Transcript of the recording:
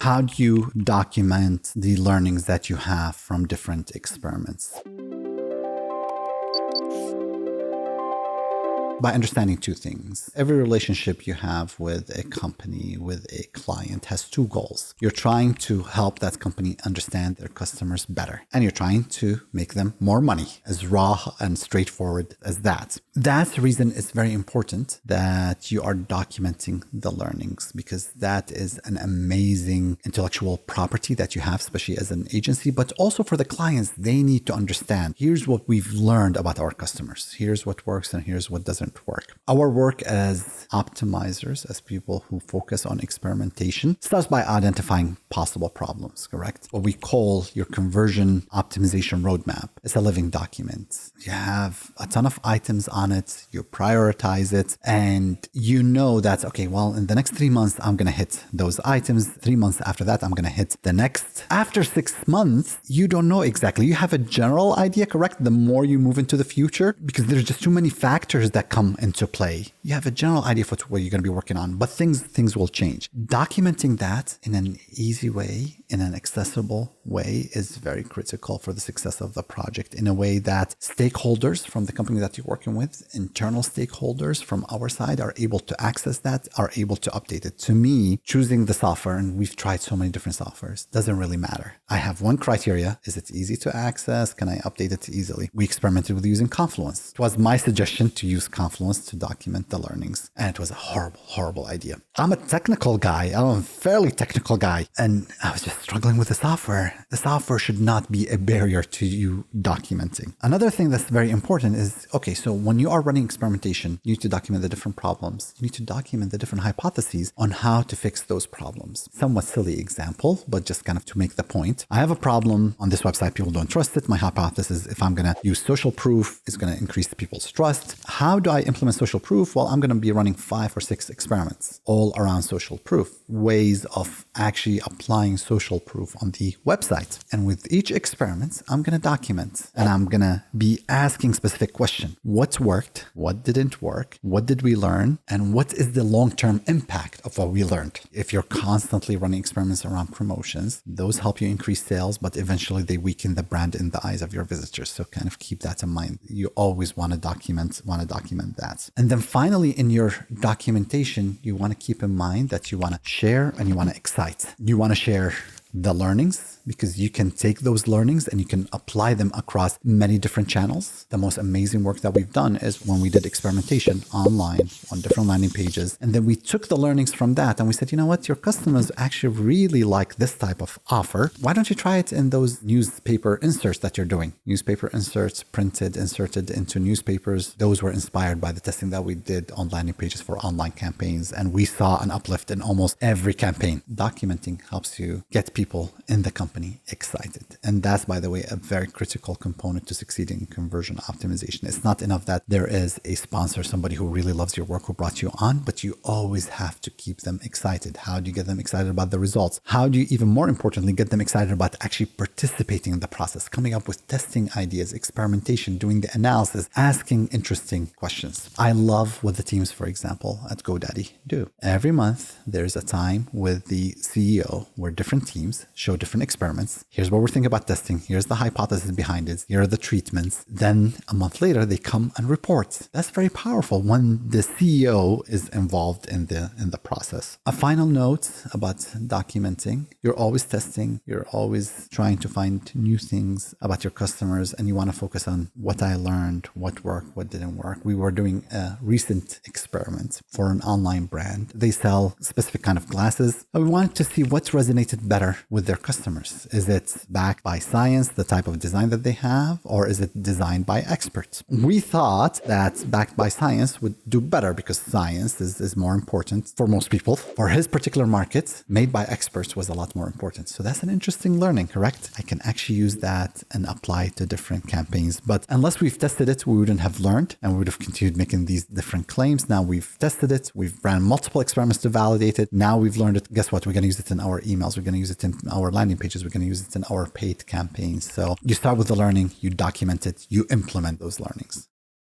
How do you document the learnings that you have from different experiments? By understanding two things. Every relationship you have with a company, with a client, has two goals. You're trying to help that company understand their customers better, and you're trying to make them more money, as raw and straightforward as that. That's the reason it's very important that you are documenting the learnings, because that is an amazing intellectual property that you have, especially as an agency, but also for the clients. They need to understand, here's what we've learned about our customers. Here's what works and here's what doesn't work. Our work as optimizers, as people who focus on experimentation, starts by identifying possible problems, correct? What we call your conversion optimization roadmap. It's a living document. You have a ton of items on it, you prioritize it, and you know that, okay, well, in the next 3 months, I'm going to hit those items. 3 months after that, I'm going to hit the next. After 6 months, you don't know exactly. You have a general idea, correct? The more you move into the future, because there's just too many factors that come into play. You have a general idea for what you're going to be working on, but things will change. Documenting that in an easy way, in an accessible way, is very critical for the success of the project, in a way that stakeholders from the company that you're working with, internal stakeholders from our side, are able to access that, are able to update it. To me, choosing the software, and we've tried so many different softwares, doesn't really matter. I have one criteria. Is it easy to access? Can I update it easily? We experimented with using Confluence. It was my suggestion to use Confluence to document the learnings, and it was a horrible idea. I'm a technical guy. I'm a fairly technical guy, and I was just struggling with the software. The software should not be a barrier to you documenting. Another thing that's very important is, okay, so when you are running experimentation, you need to document the different problems. You need to document the different hypotheses on how to fix those problems. Somewhat silly example, but just kind of to make the point. I have a problem on this website. People don't trust it. My hypothesis, if I'm going to use social proof, is going to increase people's trust. How do I implement social proof? Well, I'm going to be running 5 or 6 experiments all around social proof, ways of actually applying social proof on the website. And with each experiment, I'm going to document, and I'm going to be asking specific questions. What worked? What didn't work? What did we learn? And what is the long-term impact of what we learned? If you're constantly running experiments around promotions, those help you increase sales, but eventually they weaken the brand in the eyes of your visitors. So kind of keep that in mind. You always want to document that. And then finally, in your documentation, you want to keep in mind that you want to share and you want to excite. You want to share the learnings, because you can take those learnings and you can apply them across many different channels. The most amazing work that we've done is when we did experimentation online on different landing pages. And then we took the learnings from that and we said, you know what, your customers actually really like this type of offer. Why don't you try it in those newspaper inserts that you're doing? Newspaper inserts, inserted into newspapers. Those were inspired by the testing that we did on landing pages for online campaigns. And we saw an uplift in almost every campaign. Documenting helps you get people in the company excited. And that's, by the way, a very critical component to succeeding in conversion optimization. It's not enough that there is a sponsor, somebody who really loves your work, who brought you on, but you always have to keep them excited. How do you get them excited about the results? How do you, even more importantly, get them excited about actually participating in the process, coming up with testing ideas, experimentation, doing the analysis, asking interesting questions? I love what the teams, for example, at GoDaddy do. Every month, there's a time with the CEO where different teams show different experiments. Here's what we're thinking about testing. Here's the hypothesis behind it. Here are the treatments. Then a month later, they come and report. That's very powerful when the CEO is involved in the process. A final note about documenting. You're always testing. You're always trying to find new things about your customers, and you want to focus on what I learned, what worked, what didn't work. We were doing a recent experiment for an online brand. They sell specific kind of glasses, and we wanted to see what resonated better with their customers. Is it backed by science, the type of design that they have, or is it designed by experts? We thought that backed by science would do better because science is more important for most people. For his particular market, made by experts was a lot more important. So that's an interesting learning, correct? I can actually use that and apply it to different campaigns. But unless we've tested it, we wouldn't have learned, and we would have continued making these different claims. Now we've tested it. We've ran multiple experiments to validate it. Now we've learned it. Guess what? We're going to use it in our emails. We're going to use it in our landing pages. We're going to use it in our paid campaigns. So you start with the learning, you document it, you implement those learnings.